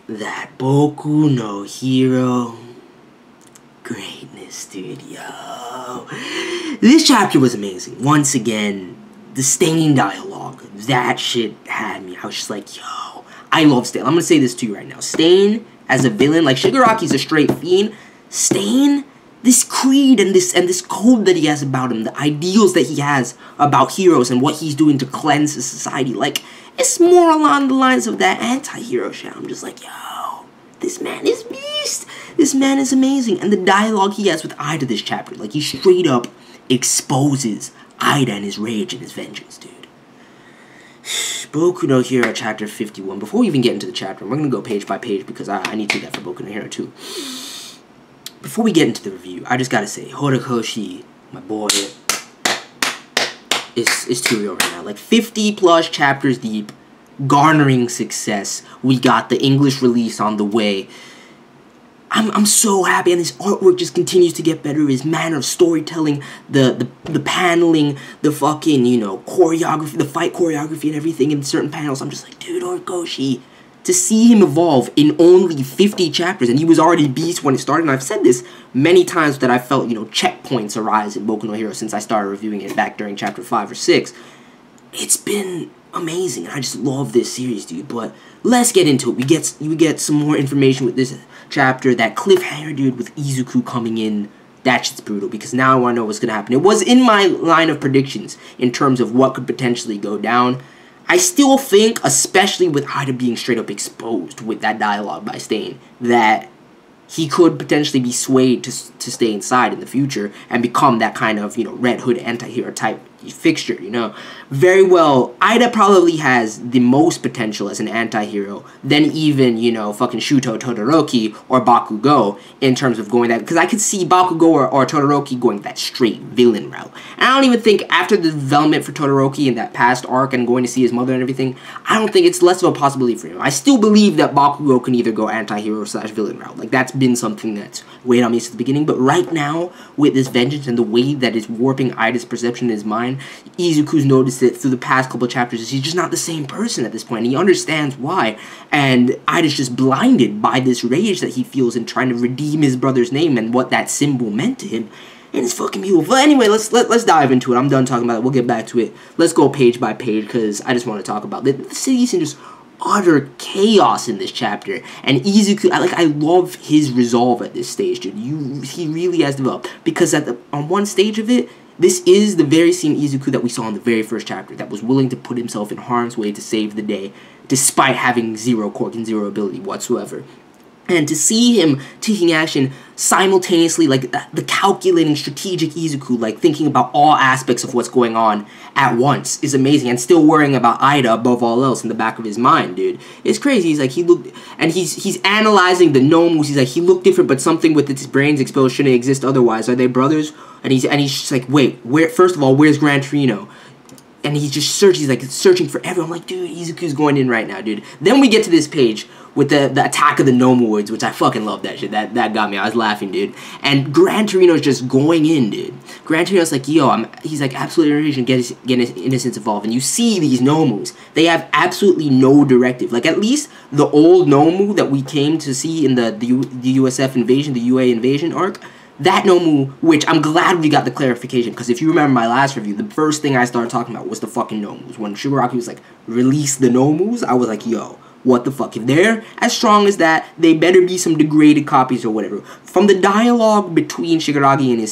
that Boku no Hero greatness, dude, yo. This chapter was amazing. Once again, the Stain dialogue, that shit had me. I was just like, yo, I love Stain. I'm gonna say this to you right now. Stain as a villain, like Shigaraki's a straight fiend. Stain, this creed and this code that he has about him, the ideals that he has about heroes and what he's doing to cleanse the society, like, it's more along the lines of that anti-hero shit. I'm just like, yo, this man is beast. This man is amazing. And the dialogue he has with Ida this chapter, like, he straight up exposes Ida and his rage and his vengeance, dude. Boku no Hero chapter 51. Before we even get into the chapter, we're going to go page by page because I need to do that for Boku no Hero too. Before we get into the review, I just got to say, Horikoshi, my boy, is too real right now. Like 50 plus chapters deep, garnering success. We got the English release on the way. I'm so happy, and this artwork just continues to get better. His manner of storytelling, the paneling, the fucking, you know, choreography, the fight choreography and everything in certain panels. I'm just like, dude, Horikoshi, to see him evolve in only 50 chapters, and he was already beast when it started, and I've said this many times that I felt, you know, checkpoints arise in Boku no Hero since I started reviewing it back during chapter 5 or 6. It's been amazing, and I just love this series, dude. But let's get into it. We get some more information with this chapter. That cliffhanger, dude, with Izuku coming in, that shit's brutal, because now I want to know what's going to happen. It was in my line of predictions in terms of what could potentially go down. I still think, especially with Ida being straight up exposed with that dialogue by Stain, that he could potentially be swayed to stay inside in the future and become that kind of, you know, Red Hood anti-hero type fixture, you know. Very well, Ida probably has the most potential as an anti-hero than even, you know, fucking Shuto Todoroki or Bakugo in terms of going that, because I could see Bakugo or Todoroki going that straight villain route. And I don't even think after the development for Todoroki in that past arc and going to see his mother and everything, I don't think it's less of a possibility for him. I still believe that Bakugo can either go anti-hero / villain route. Like, that's been something that's weighed on me since the beginning. But right now, with this vengeance and the way that it's warping Ida's perception in his mind, Izuku's noticed it through the past couple of chapters. He's just not the same person at this point, and he understands why. And Ida's just blinded by this rage that he feels in trying to redeem his brother's name and what that symbol meant to him. And it's fucking beautiful. But anyway, let's dive into it. I'm done talking about it. We'll get back to it. Let's go page by page, because I just want to talk about it. The city's in just utter chaos in this chapter, and Izuku, I love his resolve at this stage, dude. He really has developed, because on one stage of it, this is the very same Izuku that we saw in the very first chapter, that was willing to put himself in harm's way to save the day, despite having zero quirk and zero ability whatsoever. And to see him taking action simultaneously, like the calculating, strategic Izuku, like thinking about all aspects of what's going on at once, is amazing. And still worrying about Ida above all else in the back of his mind, dude. It's crazy. He's like, he's analyzing the NOUMU'S. He's like, he looked different, but something with its brains exposed shouldn't exist otherwise. Are they brothers? And he's just like, wait, first of all, where's Gran Torino? And he's just searching. He's like searching for everyone. I'm like, dude, Izuku's going in right now, dude. Then we get to this page with the attack of the NOUMU'S, which I fucking love that shit. That got me. I was laughing, dude. And Gran Torino's just going in, dude. Gran Torino's like, yo, he's like, absolutely enraged and get his innocence involved. And you see these NOUMU'S. They have absolutely no directive. Like, at least the old NOUMU that we came to see in the USF invasion, the UA invasion arc, that NOUMU, which I'm glad we got the clarification, because if you remember my last review, the first thing I started talking about was the fucking NOUMU'S. When Shigaraki was like, release the NOUMU'S, I was like, yo, what the fuck? If they're as strong as that, they better be some degraded copies or whatever. From the dialogue between Shigaraki and his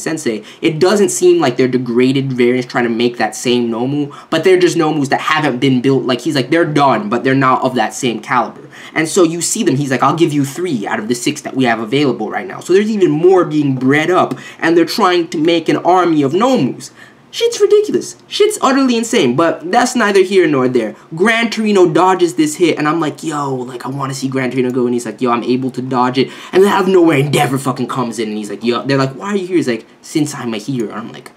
sensei, it doesn't seem like they're degraded variants trying to make that same NOUMU, but they're just NOUMU'S that haven't been built. Like, he's like, they're done, but they're not of that same caliber. And so you see them, he's like, I'll give you 3 out of the 6 that we have available right now. So there's even more being bred up, and they're trying to make an army of NOUMU'S. Shit's ridiculous. Shit's utterly insane, but that's neither here nor there. Gran Torino dodges this hit, and I'm like, yo, like, I want to see Gran Torino go, and he's like, yo, I'm able to dodge it. And then out of nowhere, Endeavor fucking comes in, and he's like, yo, they're like, why are you here? He's like, since I'm a hero. And I'm like,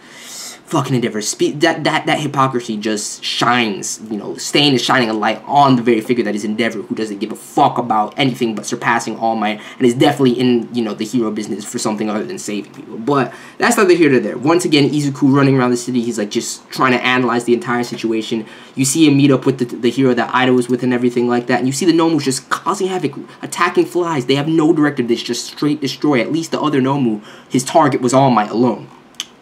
fucking endeavor. That hypocrisy just shines, you know, Stain is shining a light on the very figure that is Endeavor, who doesn't give a fuck about anything but surpassing All Might, and is definitely in, you know, the hero business for something other than saving people. But that's neither here nor there. Once again, Izuku running around the city, he's like just trying to analyze the entire situation. You see him meet up with the hero that Ida was with and everything like that, and you see the Nomu just causing havoc, attacking flies. They have no directive, they just straight destroy. At least the other Nomu, his target was All Might alone.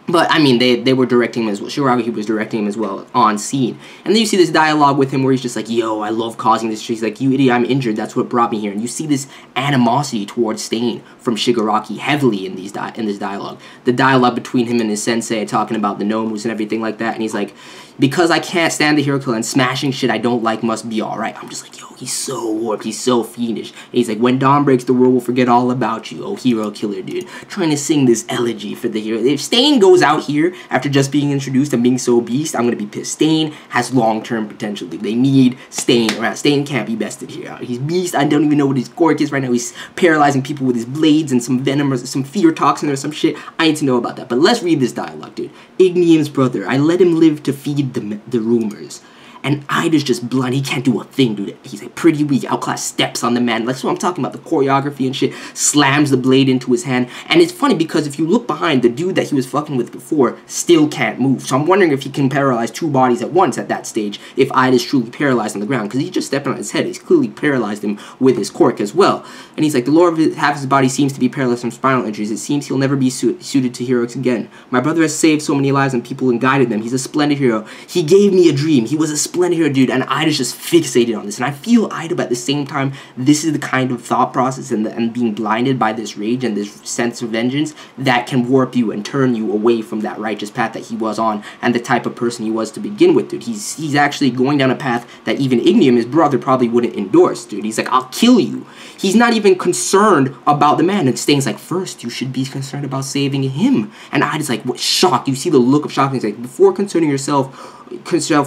But, I mean, they were directing him as well. Shigaraki was directing him as well on scene. And then you see this dialogue with him where he's just like, yo, I love causing this. He's like, you idiot, I'm injured. That's what brought me here. And you see this animosity towards Stain from Shigaraki heavily in this dialogue. The dialogue between him and his sensei talking about the Nomus and everything like that. And he's like, because I can't stand the hero killer and smashing shit I don't like must be alright. I'm just like, yo, he's so warped. He's so fiendish. And he's like, when dawn breaks, the world will forget all about you, oh hero killer, dude. Trying to sing this elegy for the hero. If Stain goes out here after just being introduced and being so beast, I'm gonna be pissed. Stain has long-term potential, dude. They need Stain around. Stain can't be bested here. He's beast. I don't even know what his quirk is right now. He's paralyzing people with his blades and some venom or some fear toxin or some shit. I need to know about that. But let's read this dialogue, dude. Ignium's brother. I let him live to feed the rumors. And Ida's just blind. He can't do a thing, dude. He's like pretty weak. Outclass steps on the man. That's what I'm talking about. The choreography and shit. Slams the blade into his hand. And it's funny because if you look behind, the dude that he was fucking with before still can't move. So I'm wondering if he can paralyze two bodies at once at that stage. If Ida's truly paralyzed on the ground. Because he just stepped on his head. He's clearly paralyzed him with his quirk as well. And he's like, the lower half of his body seems to be paralyzed from spinal injuries. It seems he'll never be suited to heroics again. My brother has saved so many lives and people and guided them. He's a splendid hero. He gave me a dream. He was a splendid hero, dude. And Ida's just fixated on this. And I feel Ida, but at the same time, this is the kind of thought process and being blinded by this rage and this sense of vengeance that can warp you and turn you away from that righteous path that he was on and the type of person he was to begin with, dude. He's actually going down a path that even Ignium, his brother, probably wouldn't endorse, dude. He's like, I'll kill you. He's not even concerned about the man. And Stain's like, first, you should be concerned about saving him. And Ida's like, what? Shocked. You see the look of shock. And he's like, before concerning yourself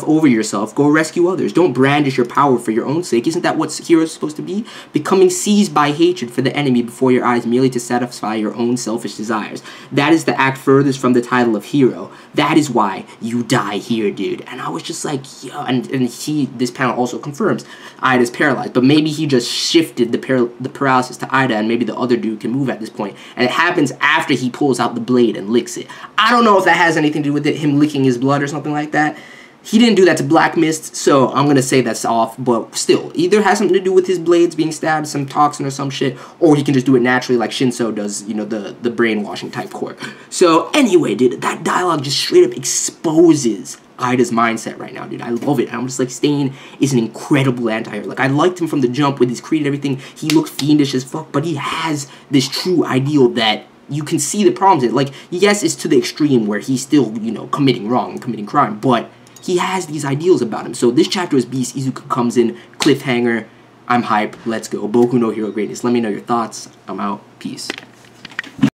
over yourself, go rescue others. Don't brandish your power for your own sake. Isn't that what heroes are supposed to be? Becoming seized by hatred for the enemy before your eyes merely to satisfy your own selfish desires. That is the act furthest from the title of hero. That is why you die here, dude. And I was just like, yeah. And this panel also confirms Ida's paralyzed, but maybe he just shifted the paralysis to Ida, and maybe the other dude can move at this point. And it happens after he pulls out the blade and licks it. I don't know if that has anything to do with it, him licking his blood or something like that. He didn't do that to Black Mist, so I'm going to say that's off, but still, either has something to do with his blades being stabbed, some toxin or some shit, or he can just do it naturally like Shinsou does, you know, the brainwashing type quirk. So anyway, dude, that dialogue just straight up exposes Ida's mindset right now, dude. I love it. And I'm just like, Stain is an incredible anti-hero. Like, I liked him from the jump with his creed and everything. He looked fiendish as fuck, but he has this true ideal that you can see the problems in. Like, yes, it's to the extreme where he's still, you know, committing wrong and committing crime, but he has these ideals about him. So this chapter is Beast. Izuku comes in, cliffhanger. I'm hype. Let's go. Boku no Hero Greatness. Let me know your thoughts. I'm out. Peace.